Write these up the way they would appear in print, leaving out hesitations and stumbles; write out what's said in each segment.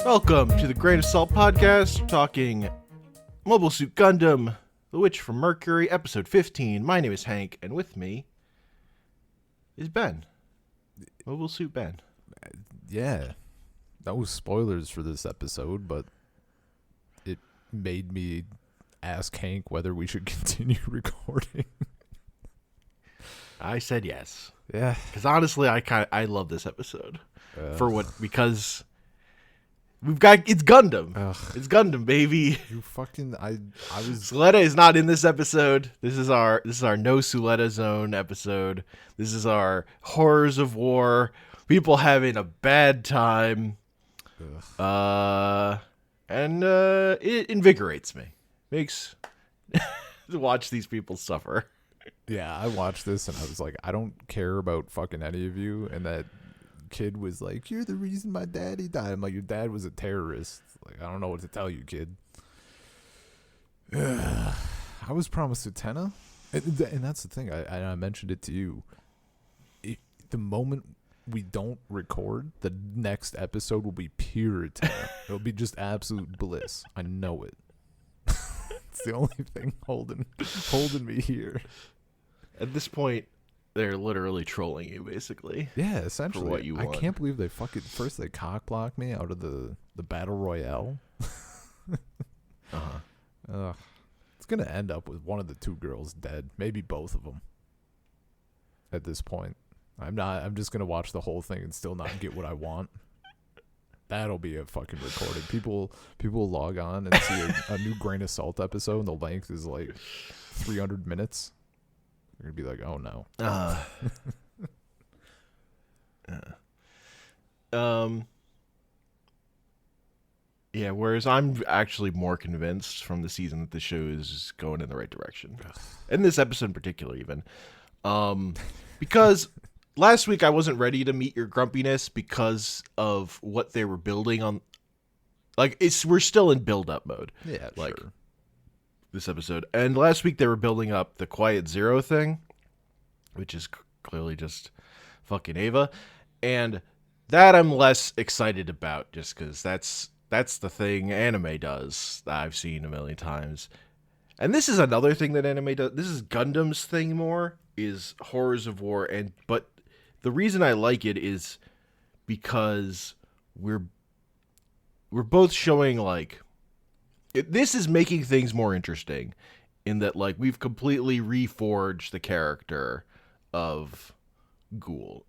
Welcome to the Grain of Salt podcast, talking Mobile Suit Gundam, The Witch from Mercury, episode 15. My name is Hank, and with me is Ben. Mobile Suit Ben. Yeah, no spoilers for this episode, but it made me ask Hank whether we should continue recording. I said yes. Yeah, Because honestly, I love this episode. Because it's Gundam. Ugh. It's Gundam, baby. You fucking I was Suletta is not in this episode. This is our no Suletta zone episode. This is our horrors of war. People having a bad time. And it invigorates me. Makes to watch these people suffer. Yeah, I watched this and I was like, I don't care about fucking any of you. And that kid was like, "You're the reason my daddy died." I'm like, your dad was a terrorist. Like, I don't know what to tell you, kid. I was promised Utena, and that's the thing. I mentioned it to you. The moment we don't record, the next episode will be pure Utena. It'll be just absolute bliss. I know it. It's the only thing holding me here. At this point, they're literally trolling you, basically. Yeah, essentially. For what you want. I can't believe they first they cock blocked me out of the battle royale. It's gonna end up with one of the two girls dead, maybe both of them. At this point, I'm just gonna watch the whole thing and still not get what I want. That'll be a fucking recording. People log on and see a new Grain of Salt episode, and the length is like 300 minutes. They're gonna be like, "Oh no." Yeah, whereas I'm actually more convinced from the season that the show is going in the right direction. In this episode in particular, even. Because last week I wasn't ready to meet your grumpiness because of what they were building on. Like, we're still in build-up mode. Yeah, like, sure. This episode. And last week they were building up the Quiet Zero thing, which is clearly just fucking Ava. And that I'm less excited about, just because that's the thing anime does that I've seen a million times. And this is another thing that anime does. This is Gundam's thing more, is horrors of war. But the reason I like it is because we're both showing, like, this is making things more interesting in that, like, we've completely reforged the character of Ghoul.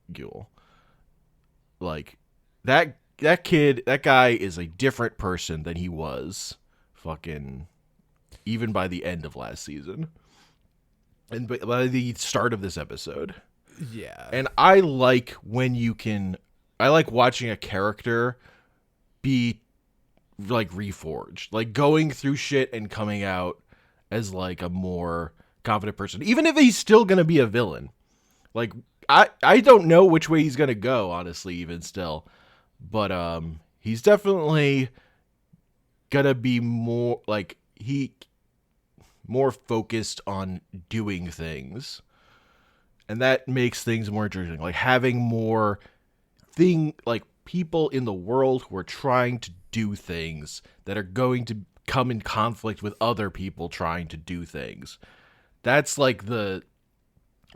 Like, that guy is a different person than he was fucking even by the end of last season. And by the start of this episode. Yeah. And I like watching a character be, like, reforged, like going through shit and coming out as, like, a more confident person, even if he's still gonna be a villain. Like, I don't know which way he's gonna go, honestly, even still, but he's definitely gonna be more like more focused on doing things, and that makes things more interesting, like having more people in the world who are trying to do things that are going to come in conflict with other people trying to do things. That's like the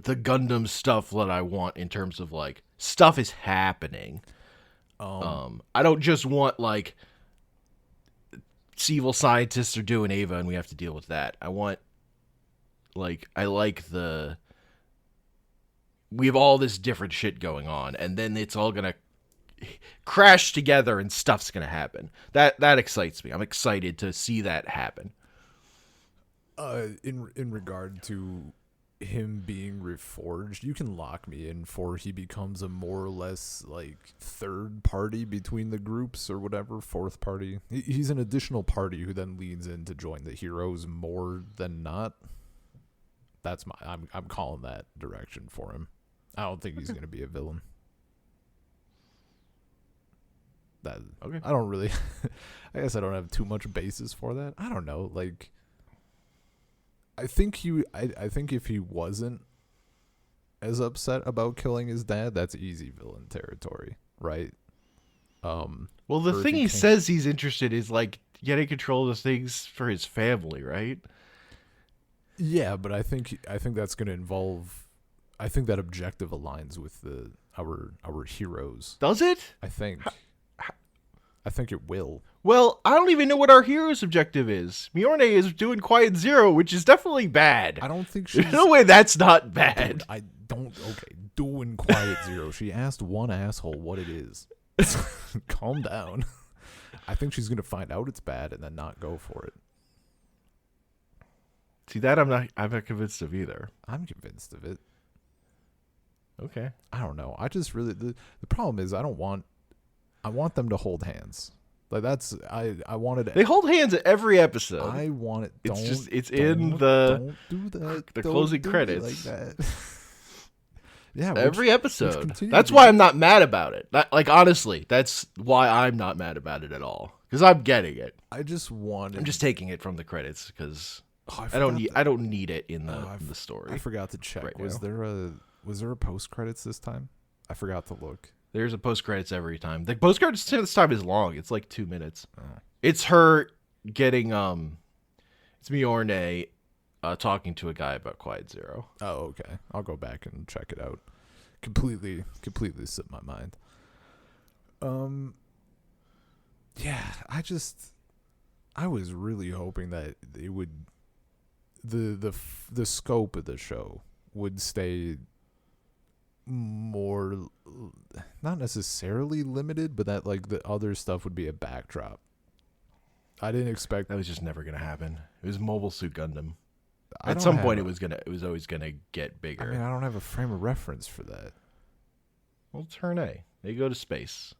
Gundam stuff that I want, in terms of, like, stuff is happening. I don't just want, like, evil scientists are doing Ava and we have to deal with that. I want, like, we have all this different shit going on, and then it's all gonna crash together and stuff's gonna happen. That excites me. I'm excited to see that happen. In regard to him being reforged, you can lock me in for he becomes a more or less, like, third party between the groups or whatever, fourth party. He's an additional party who then leads in to join the heroes more than not. That's I'm calling that direction for him. I don't think he's gonna be a villain. Okay. I don't really I guess I don't have too much basis for that. I don't know, like, I think if he wasn't as upset about killing his dad, that's easy villain territory, right? Well, the or if thing he he can't- says he's interested is like getting control of the things for his family, right? Yeah, but I think that's going to involve. I think that objective aligns with our heroes. Does it? I think. I think it will. Well, I don't even know what our hero's objective is. Mjorne is doing Quiet Zero, which is definitely bad. I don't think she's. There's no way that's not bad. Dude, I don't. Okay, doing Quiet Zero. She asked one asshole what it is. Calm down. I think she's gonna find out it's bad and then not go for it. See, that I'm not convinced of either. I'm convinced of it. Okay. I don't know. I just really the problem is I want them to hold hands. Like that's I wanted. They hold hands at every episode. I want it. It's in the don't do that. the Don't closing do it credits. like that. Yeah, Every episode. continues That's to why be- I'm not mad about it. Like honestly, that's why I'm not mad about it at all. Because I'm getting it. I just wanted. I'm just taking it from the credits because Oh, I don't need it in the Oh, in the story. I forgot to check. right Was now. there a post credits this time? I forgot to look. There's a post credits every time. The post credits this time is long. It's like 2 minutes. Oh. It's her getting it's Mjorne talking to a guy about Quiet Zero. Oh, okay. I'll go back and check it out. Completely slipped my mind. Yeah, I was really hoping that it would the scope of the show would stay more not necessarily limited, but that like the other stuff would be a backdrop. I didn't expect That was just never gonna happen. It was Mobile Suit Gundam. I At don't some have point, a- it was always gonna get bigger. I mean, I don't have a frame of reference for that. Well, turn A. They go to space.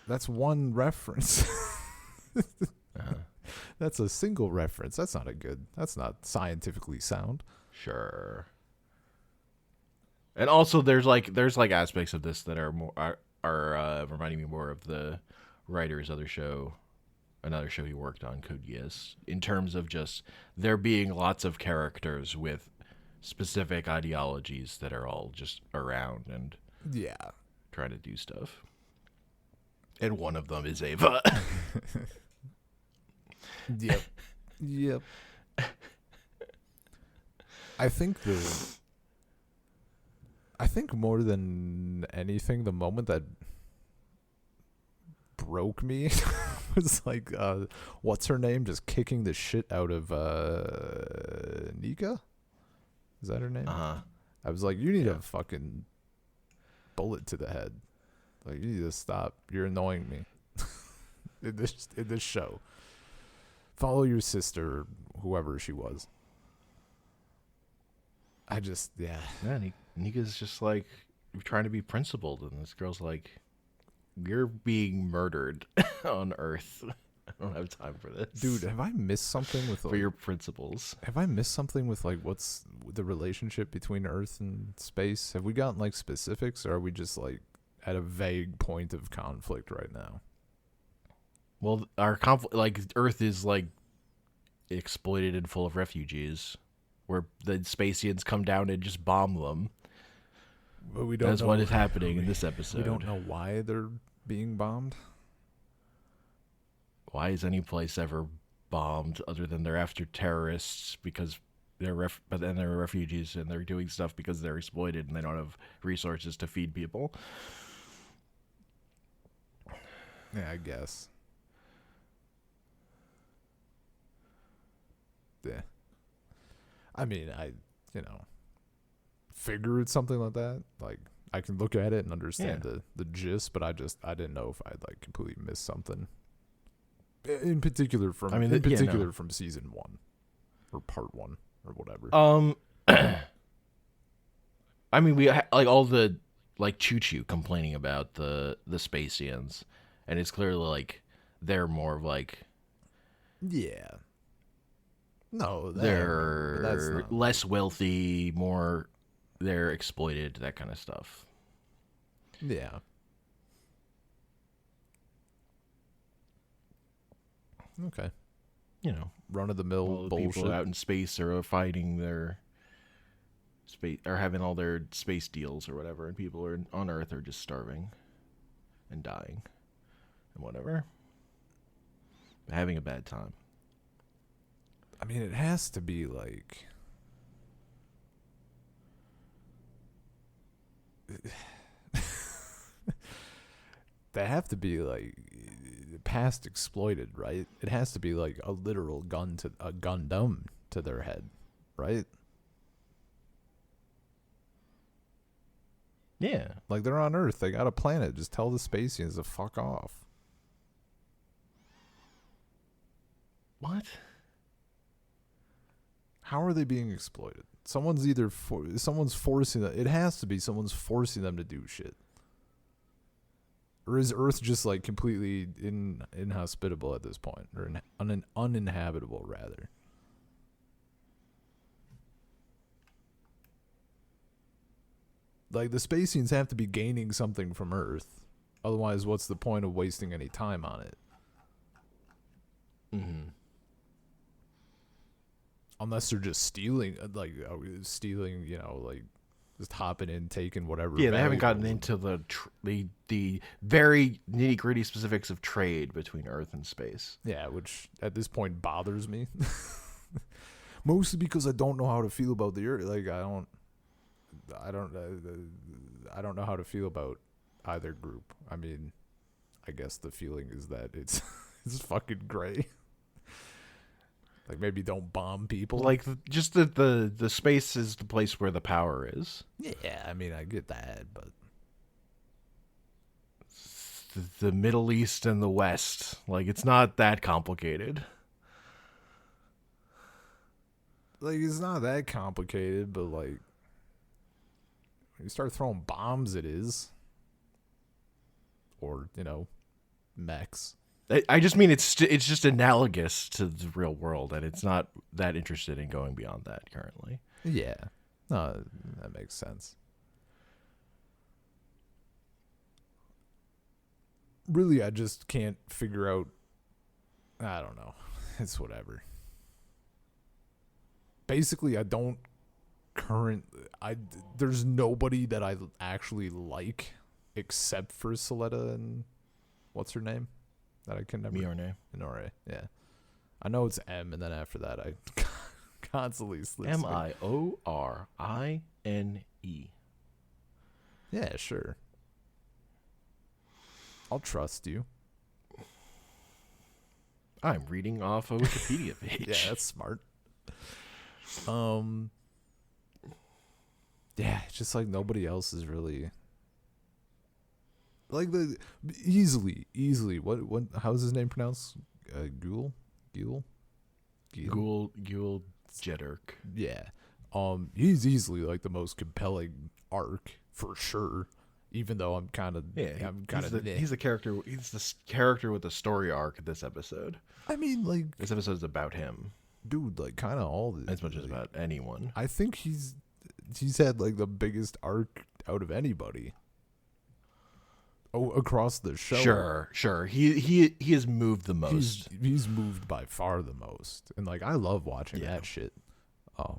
That's one reference. Uh-huh. That's a single reference. That's not scientifically sound. Sure. And also, there's like aspects of this that are more are reminding me more of the writer's another show he worked on, Code Geass, in terms of just there being lots of characters with specific ideologies that are all just around and Yeah. trying to do stuff. And one of them is Ava. Yep. Yep. I think more than anything, the moment that broke me was like what's her name just kicking the shit out of Nika? Is that her name? Uh-huh. I was like, you need a fucking bullet to the head. Like, you need to stop. You're annoying me. in this show. Follow your sister, whoever she was. Yeah. Nika's just like trying to be principled, and this girl's like, "You're being murdered on Earth. I don't have time for this, Dude, have I missed something with For like, your principles." have I missed something with like what's the relationship between Earth and space? Have we gotten like specifics, or are we just like at a vague point of conflict right now? Well, our conflict, like Earth, is like exploited and full of refugees, where the Spacians come down and just bomb them. But we don't That's know what is happening in this episode. We don't know why they're being bombed. Why is any place ever bombed other than they're after terrorists because but then they're refugees and they're doing stuff because they're exploited and they don't have resources to feed people. Yeah, I guess. Yeah. I mean, figure it's something like that. Like, I can look at it and understand the gist, but I didn't know if I'd like completely missed something. In particular from from season 1 or part 1 or whatever. I mean, we like all the like Choo Choo complaining about the Spacians, and it's clearly like they're more of like Yeah. No, that's they're not. less wealthy, more they're exploited, that kind of stuff. Yeah. Okay. You know, Run of the all mill the bullshit. people out in space are fighting their space, are having all their space deals or whatever, and people are on Earth are just starving and dying. and whatever. Having a bad time. I mean, it has to be like. They have to be like past exploited, right? It has to be like a literal Gundam to their head, right? Yeah. Like they're on Earth, they got a planet. Just tell the Spacians to fuck off. What? How are they being exploited? Someone's either someone's forcing them. It has to be someone's forcing them to do shit. Or is Earth just like completely inhospitable at this point, or uninhabitable rather? Like the Spacians have to be gaining something from Earth, otherwise, what's the point of wasting any time on it? Mm-hmm. Unless they're just stealing, you know, like just hopping in, taking whatever. Yeah, they haven't gotten valuables. into the very nitty gritty specifics of trade between Earth and space. Yeah, which at this point bothers me. Mostly because I don't know how to feel about the Earth. Like I don't know how to feel about either group. I mean, I guess the feeling is that it's fucking gray. Like maybe don't bomb people. Like just the space is the place where the power is. Yeah, I mean I get that, but The Middle East and the West. Like it's not that complicated. like it's not that complicated. But like when you start throwing bombs, it is, or you know, mechs. I just mean it's just analogous to the real world, and it's not that interested in going beyond that currently. Yeah, no, that makes sense. Really, I just can't figure out. I don't know. It's whatever. Basically, I don't there's nobody that I actually like except for Soletta and what's her name? That I can never. Minore. Yeah. I know it's M, and then after that, I constantly slip. Miorine. Yeah, sure. I'll trust you. I'm reading off a Wikipedia page. Yeah, that's smart. Yeah, it's just like nobody else is really. Like the easily. What? How's his name pronounced? Ghoul. Jeddirk. Yeah. He's easily like the most compelling arc for sure. Even though I'm kind of he's the character. He's the character with the story arc. This episode. I mean, like this episode is about him, dude. Like kind of all this, as much as about anyone. I think he's had like the biggest arc out of anybody. Oh, across the show. Sure. He has moved the most. He's moved by far the most, and like I love watching that shit. I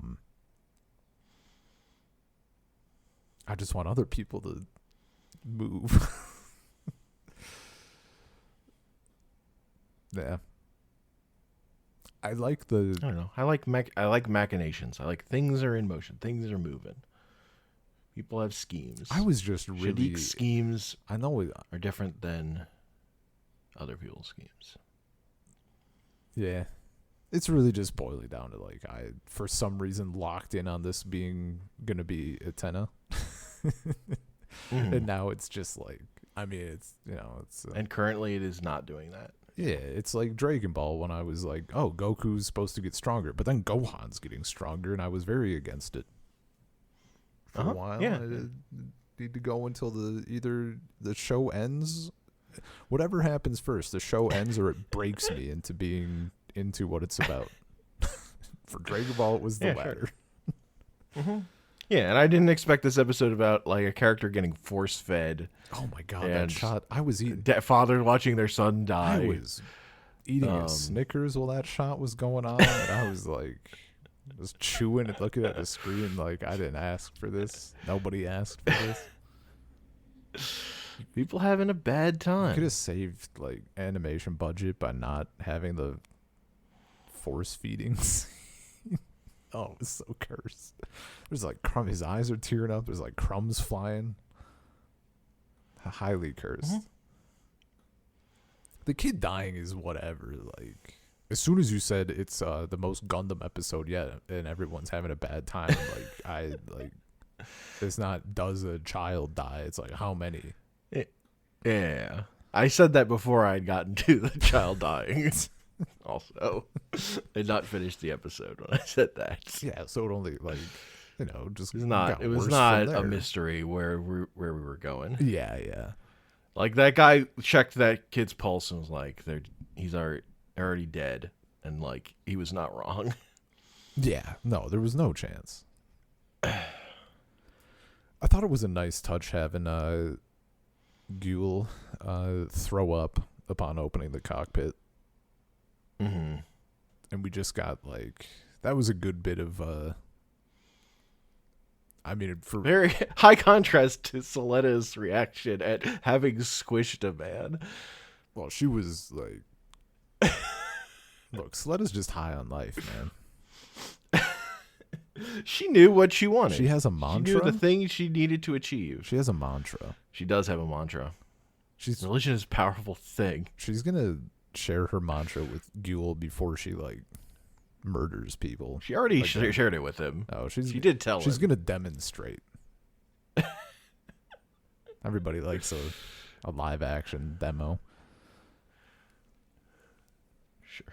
just want other people to move. Yeah. I like the. I don't know. I like machinations. I like things are in motion. Things are moving. People have schemes. I was just really Shadiq's schemes. I know are different than other people's schemes. Yeah, it's really just boiling down to like I for some reason locked in on this being gonna be Atena, and now it's just like I mean it's it's and currently it is not doing that. Yeah, it's like Dragon Ball when I was like, oh, Goku's supposed to get stronger, but then Gohan's getting stronger, and I was very against it. For a while, yeah. I need to go until either the show ends, whatever happens first, the show ends or it breaks me into being into what it's about. For Dragon Ball, it was the latter. Sure. Mm-hmm. Yeah, and I didn't expect this episode about like a character getting force fed. Oh my god, that shot! I was eating. Father watching their son die. I was eating a Snickers while that shot was going on, and I was like. Was chewing and looking at the screen like I didn't ask for this. Nobody asked for this. People having a bad You could time. have saved like animation budget by not having the force feedings. Oh, it's so cursed. There's like his eyes are tearing up. There's like crumbs flying. Highly cursed. Mhm. The kid dying is whatever. Like, as soon as you said it's the most Gundam episode yet, and everyone's having a bad time, it's not does a child die? It's like how many? Yeah. I said that before I'd gotten to the child dying. Also, I had not finished the episode when I said that. Yeah, so it only just It was not. got It was worse not from a there. mystery where we were going. Yeah. Like that guy checked that kid's pulse and was like, he's already dead," and like he was not wrong. Yeah, no, there was no chance. I thought it was a nice touch having Ghoul throw up upon opening the cockpit. Mm-hmm. And we just got that was a good bit of Very high contrast to Solena's reaction at having squished a man. well, she was like look, Sletta's just high on life, man. She knew what she wanted. She has a She mantra. knew the thing she needed to achieve. She has a mantra. She does have a mantra. Religion is a powerful thing. She's gonna share her mantra with Ghoul before she murders people. She already Like shared it with him. Oh, She did tell she's him. gonna demonstrate. Everybody likes a live action demo. Sure.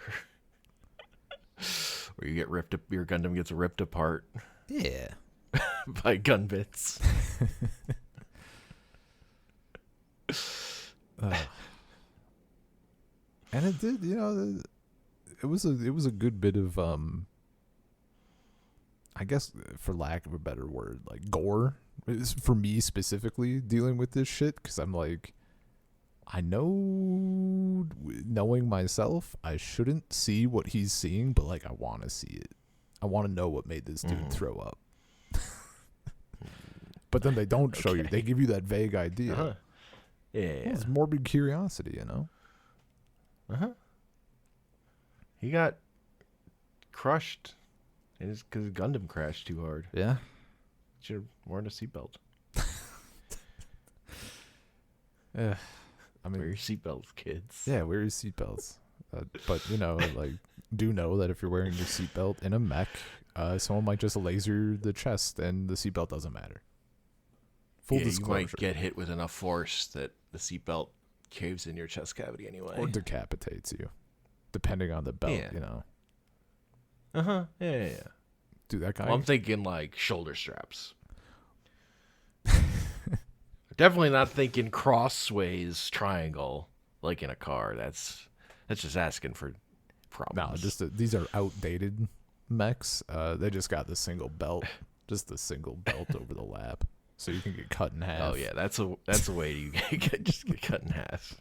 Where you get ripped up, your Gundam gets ripped apart Yeah. by gun bits. And it did, it was a good bit of I guess for lack of a better word, like gore. It's for me specifically dealing with this shit because I'm like, I know, knowing myself, I shouldn't see what he's seeing, but I want to see it. I want to know what made this dude throw up. But then they don't show you. They give you that vague idea. Uh-huh. Yeah. Well, it's morbid curiosity, Uh-huh. He got crushed. And it's because Gundam crashed too hard. Yeah. Should have worn a seatbelt. Yeah. I Wear mean, your seatbelts, kids. yeah, wear your seatbelts. But, do know that if you're wearing your seatbelt in a mech, someone might just laser the chest and the seatbelt doesn't matter. Full disclosure. You might get hit with enough force that the seatbelt caves in your chest cavity anyway. Or decapitates you, depending on the belt, Yeah. Uh-huh. Yeah. Dude, that guy. Well, I'm thinking shoulder straps. Definitely not thinking crossways triangle like in a car. That's just asking for problems. No, these are outdated mechs. They just got the single belt, just the single belt over the lap, so you can get cut in half. Oh yeah, that's a way to get cut in half.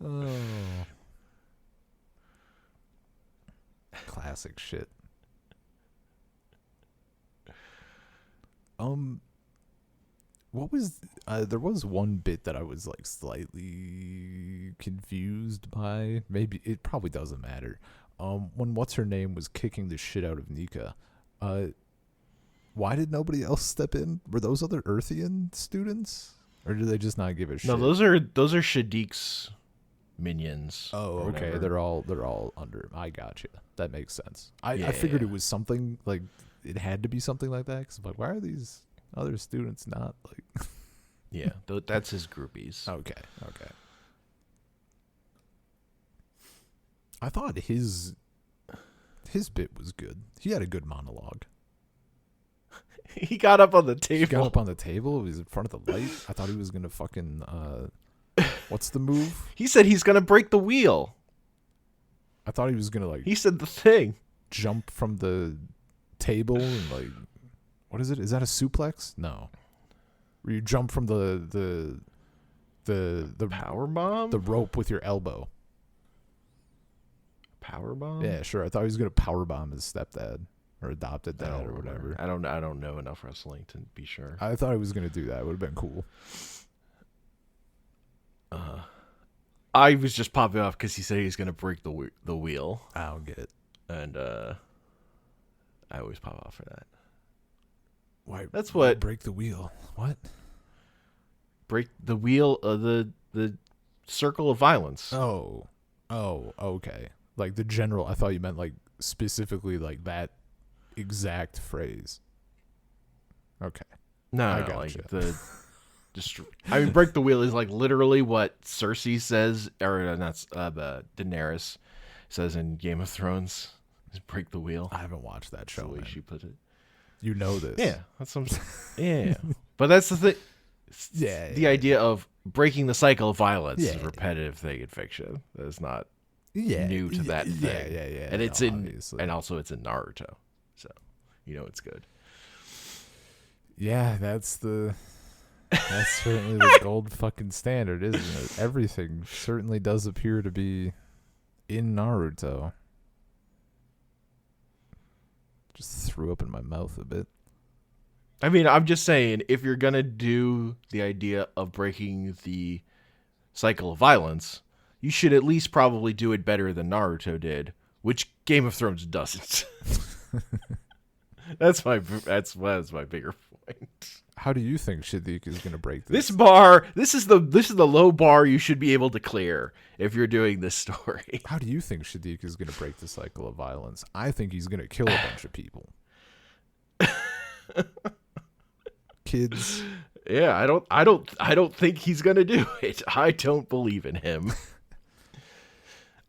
Oh, classic shit. What was there was one bit that I was slightly confused by. Maybe it probably doesn't matter. When what's her name was kicking the shit out of Nika, why did nobody else step in? Were those other Earthian students, or did they just not give a shit? No, those are Shadik's minions. Oh, or okay. whatever. They're all under. I gotcha. That makes sense. I Yeah, figured yeah. it was something it had to be something like that. Cause I'm like, why are these other students not Yeah, that's his groupies. Okay. I thought his bit was good. He had a good monologue. He got up on the table. He got up on the table. He was in front of the light. I thought he was gonna fucking what's the move? He said he's gonna break the wheel. I thought he was gonna He said the thing. jump from the table and what is it? Is that a suplex? No. Where you jump from the Power bomb. the rope with your elbow. Power bomb. Yeah, sure. I thought he was gonna powerbomb his stepdad or adopted I dad don't or remember. whatever. I don't know enough wrestling to be sure. I thought he was gonna do that. It would have been cool. I was just popping off because he said he's gonna break the wheel, I don't get it. and I always pop off for that. Why? That's why what- break the wheel. What? Break the wheel of the circle of violence. Oh, okay. Like the general. I thought you meant like specifically like that exact phrase. Okay. No, I no, gotcha. like the. I mean, break the wheel is like literally what Cersei says, or not Daenerys says in Game of Thrones. Is break the wheel. I haven't watched that That's show. the way Man. she put it. You know this. Yeah, that's what I'm saying. Yeah. But that's the thing. Yeah, The yeah. idea of breaking the cycle of violence is Yeah. a repetitive thing in fiction. That is not Yeah. new to that thing. Yeah. And it's no, in, obviously. and also it's in Naruto. So, it's good. Yeah, that's certainly the gold fucking standard, isn't it? Everything certainly does appear to be in Naruto. Just threw up in my mouth a bit. I mean, I'm just saying, if you're going to do the idea of breaking the cycle of violence, you should at least probably do it better than Naruto did, which Game of Thrones doesn't. That's my bigger point. How do you think Shaddiq is going to break This this? bar, this is the low bar you should be able to clear if you're doing this story. How do you think Shaddiq is going to break the cycle of violence? I think he's going to kill a bunch of people. Kids. Yeah, I don't think he's going to do it. I don't believe in him.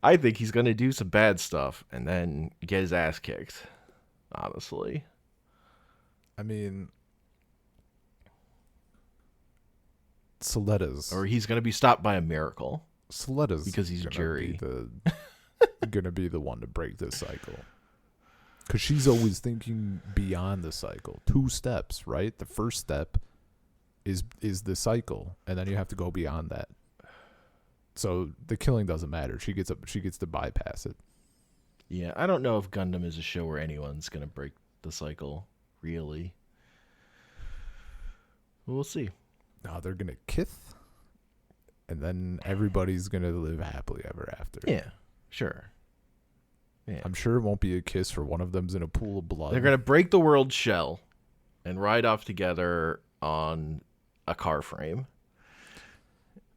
I think he's going to do some bad stuff and then get his ass kicked. Honestly. I mean, Soleda's Or he's going to be stopped by a miracle. Because he's gonna jury. Gonna be the one to break this cycle. Because she's always thinking beyond the cycle. 2 steps, right? The first step is the cycle, and then you have to go beyond that. So the killing doesn't matter. She gets to bypass it. Yeah, I don't know if Gundam is a show where anyone's going to break the cycle, really. We'll see. No, they're gonna kith, and then everybody's gonna live happily ever after. Yeah, sure. Yeah. I'm sure it won't be a kiss for one of them's in a pool of blood. They're going to break the world shell and ride off together on a car frame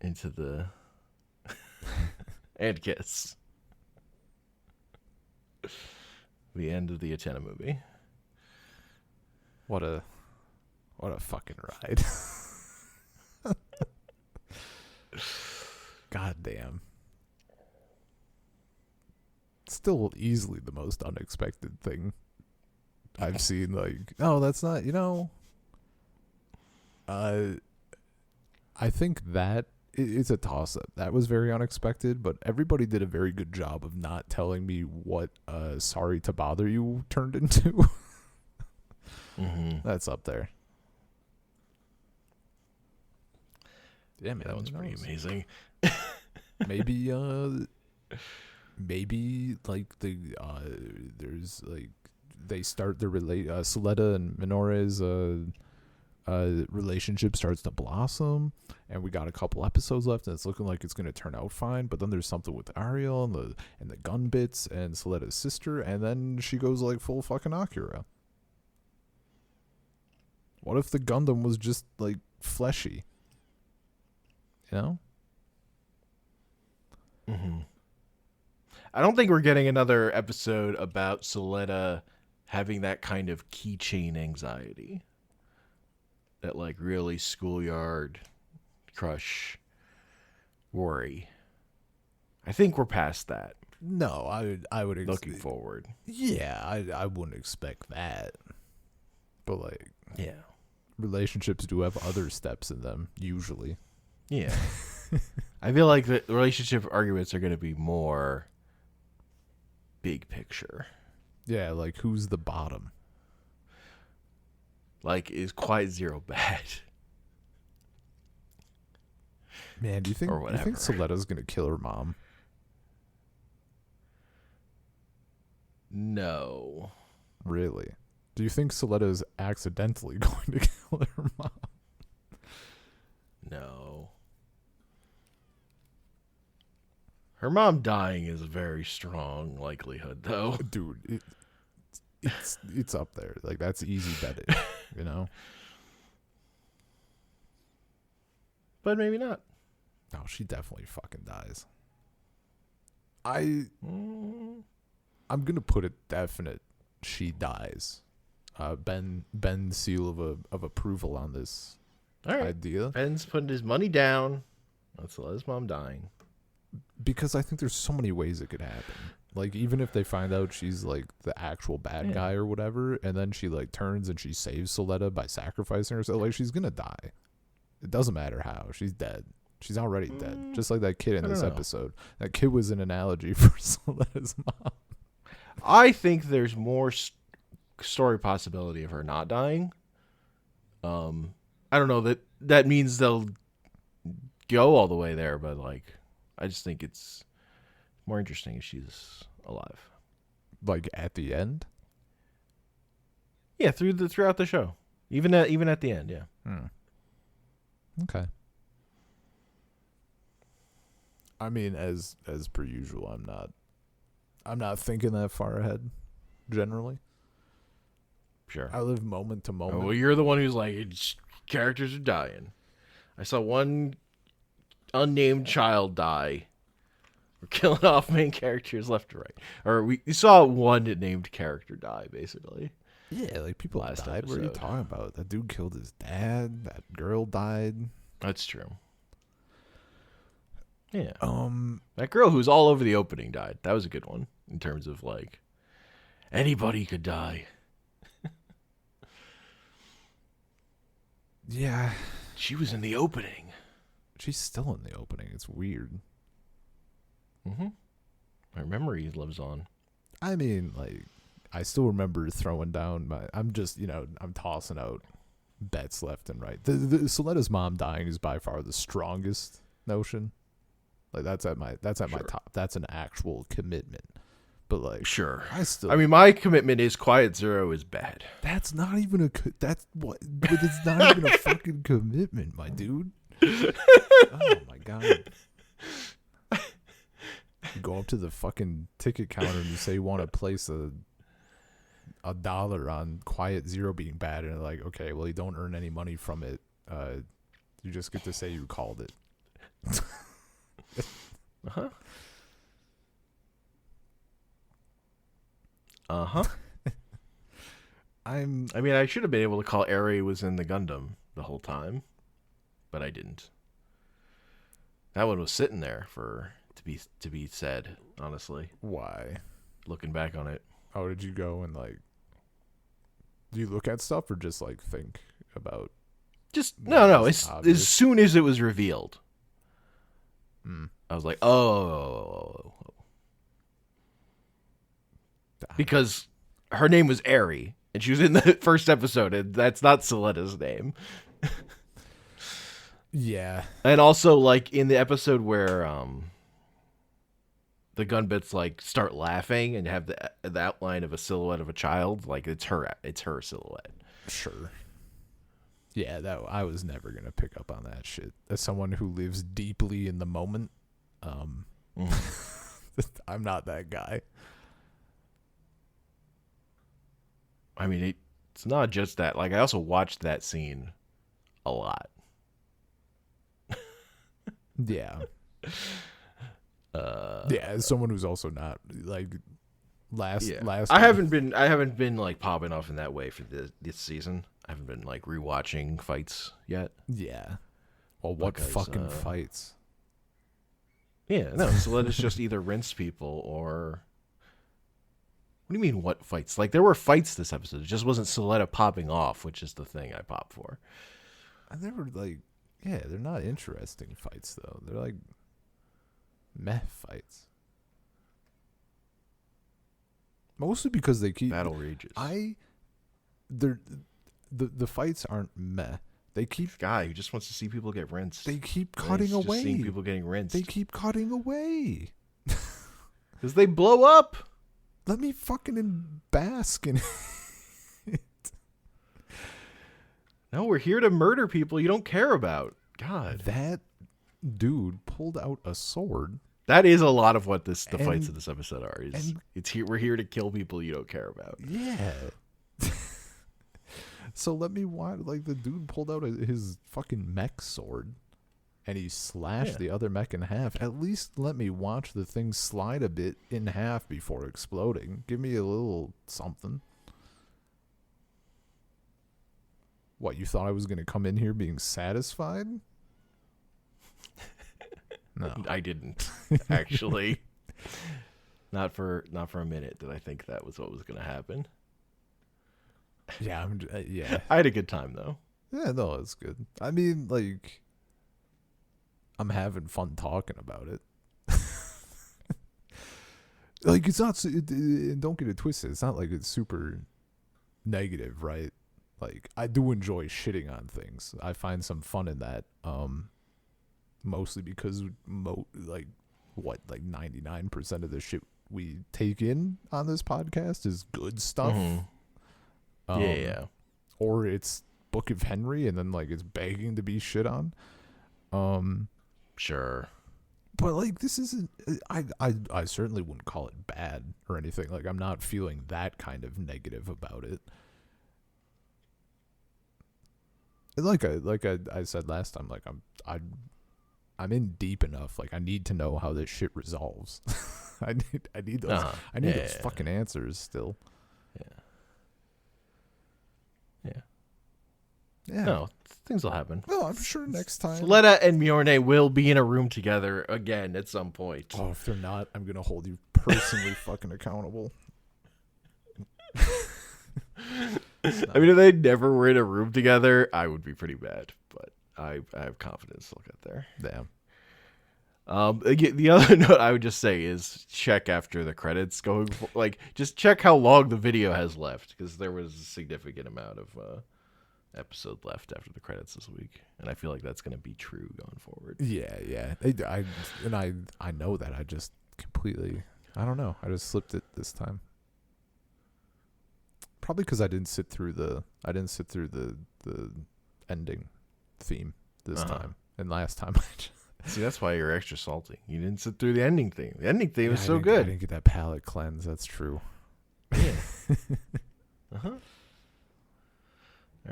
into the... and kiss. The end of the Atena movie. What a fucking ride. God damn. Still easily the most unexpected thing I've seen. Like, oh, that's not, I think that it's a toss-up. That was very unexpected, but everybody did a very good job of not telling me what Sorry to Bother You turned into. Mm-hmm. That's up there. Yeah, man, That one's who pretty knows? amazing. Maybe like there's like they start the Soleta and Minore's relationship starts to blossom, and we got a couple episodes left, and it's looking like it's gonna turn out fine. But then there's something with Ariel and the gun bits and Soleta's sister, and then she goes like full fucking Akira. What if the Gundam was just like fleshy? Mm-hmm. I don't think we're getting another episode about Soleta having that kind of keychain anxiety. That, like, really schoolyard crush worry. I think we're past that. No, I would Looking forward. Yeah, I wouldn't expect that. But like, Yeah. relationships do have other steps in them usually. Yeah. I feel like the relationship arguments are going to be more big picture. Yeah, like who's the bottom? Like, is Quiet Zero bad? Man, do you think Or whatever. Soleta's gonna kill her mom? No. Really? Do you think Soleta is accidentally going to kill her mom? No. Her mom dying is a very strong likelihood, though. Dude, it's up there. Like, that's easy betting, you know? But maybe not. No, she definitely fucking dies. I'm gonna put a definite she dies. Ben seal of approval on this All right. idea. Ben's putting his money down. Let's let his mom dying. Because I think there's so many ways it could happen. Like, even if they find out she's like the actual bad guy or whatever, and then she like turns and she saves Soletta by sacrificing herself, like, she's gonna die. It doesn't matter how. She's dead. She's already dead. Just like that kid in this episode. That kid was an analogy for Soletta's mom. I think there's more story possibility of her not dying. I don't know that means they'll go all the way there, but like, I just think it's more interesting if she's alive. Like, at the end? Yeah, throughout the show, even at the end. Yeah. Okay. I mean, as per usual, I'm not thinking that far ahead. Generally, Sure. I live moment to moment. Well, you're the one who's like, characters are dying. I saw one unnamed child die. We're killing off main characters left to right. Or we saw one named character die, basically. Yeah, like, people Last died. What are you episode. talking about? That dude killed his dad. That girl died. That's true. Yeah. Um, That girl who's all over the opening died. That was a good one in terms of like, anybody could die. yeah, She was in the opening. she's still in the opening. It's weird. My memory lives on. I mean, like, I still remember throwing down I'm just, I'm tossing out bets left and right. The Soletta's mom dying is by far the strongest notion. Like, that's at my top. That's an actual commitment. But like, Sure. I mean, my commitment is Quiet Zero is bad. That's not even that's what. But it's not even a fucking commitment, my dude. Oh my god. You go up to the fucking ticket counter and you say you want to place $1 on Quiet Zero being bad, and they're like, okay, well, you don't earn any money from it. You just get to say you called it. Uh-huh. Uh-huh. I mean, I should have been able to call Eri was in the Gundam the whole time, but I didn't. That one was sitting there to be said, honestly. why? Looking back on it. How did you go and like? Do you look at stuff or just like think about? Just no. It's As obvious. soon as it was revealed, Mm. I was like, oh. Because her name was Eri, and she was in the first episode, and that's not Soletta's name. Yeah. And also, like, in the episode where the Gunbits like start laughing and have the outline of a silhouette of a child, like it's her silhouette. Sure. Yeah, that I was never gonna pick up on that shit. As someone who lives deeply in the moment, I'm not that guy. I mean, it's not just that. Like, I also watched that scene a lot. Yeah. Yeah, as someone who's also not like last. I haven't been like popping off in that way for this season. I haven't been like rewatching fights yet. Yeah. Well, what Because, fucking fights? Yeah, no. So let us just either rinse people or. What do you mean? What fights? Like, there were fights this episode. It just wasn't Soletta popping off, which is the thing I pop for. They were like, yeah, they're not interesting fights though. They're like meh fights. Mostly because they keep Battle rages. The fights aren't meh. They keep Guy who just wants to see people get rinsed. they keep cutting Just away. seeing people getting rinsed. They keep cutting away. Because they blow up. Let me fucking bask in it. No, we're here to murder people you don't care about. God. That dude pulled out a sword That is a lot of what the fights And- in this episode are. and- It's here. We're here to kill people you don't care about. Yeah. So let me watch. Like, the dude pulled out his fucking mech sword, and he slashed Yeah. the other mech in half. At least let me watch the thing slide a bit in half before exploding. Give me a little something. What, you thought I was gonna come in here being satisfied? No. I didn't actually. Not for a minute did I think that was what was going to happen. Yeah, yeah. I had a good time though. Yeah, no, it's good. I mean, like, I'm having fun talking about it. Like, it's not. Don't get it twisted. It's not like it's super negative, right? Like, I do enjoy shitting on things. I find some fun in that. Mostly because like 99% of the shit we take in on this podcast is good stuff. Mm-hmm. Yeah. Or it's Book of Henry, and then like it's begging to be shit on. Sure. But like, this isn't. I certainly wouldn't call it bad or anything. Like, I'm not feeling that kind of negative about it. And like I said last time, like I'm in deep enough. Like, I need to know how this shit resolves. I need those. I need those fucking answers still. Yeah. No, things will happen. Well, I'm sure next time. Letta and Mjorne will be in a room together again at some point. Oh, if they're not, I'm gonna hold you personally fucking accountable. I mean, if they never were in a room together, I would be pretty mad. But I have confidence they'll get there. Damn. The other note I would just say is check after the credits just check how long the video has left, because there was a significant amount of episode left after the credits this week, and I feel like that's going to be true going forward. Yeah. I know that. I just completely. I don't know. I just slipped it this time. Probably because I didn't sit through the ending theme this time, and last time I just. See, that's why you're extra salty. You didn't sit through the ending theme. The ending theme was I so didn't- good. I didn't get that palate cleanse. That's true. Yeah. All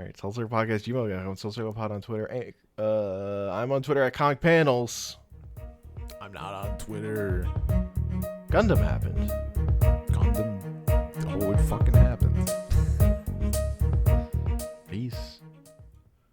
right, Soul Circle Podcast, gmail.com, Soul Circle Pod on Twitter. I'm on Twitter at Comic Panels. I'm not on Twitter. Gundam happened. Gundam. Oh, it fucking happened.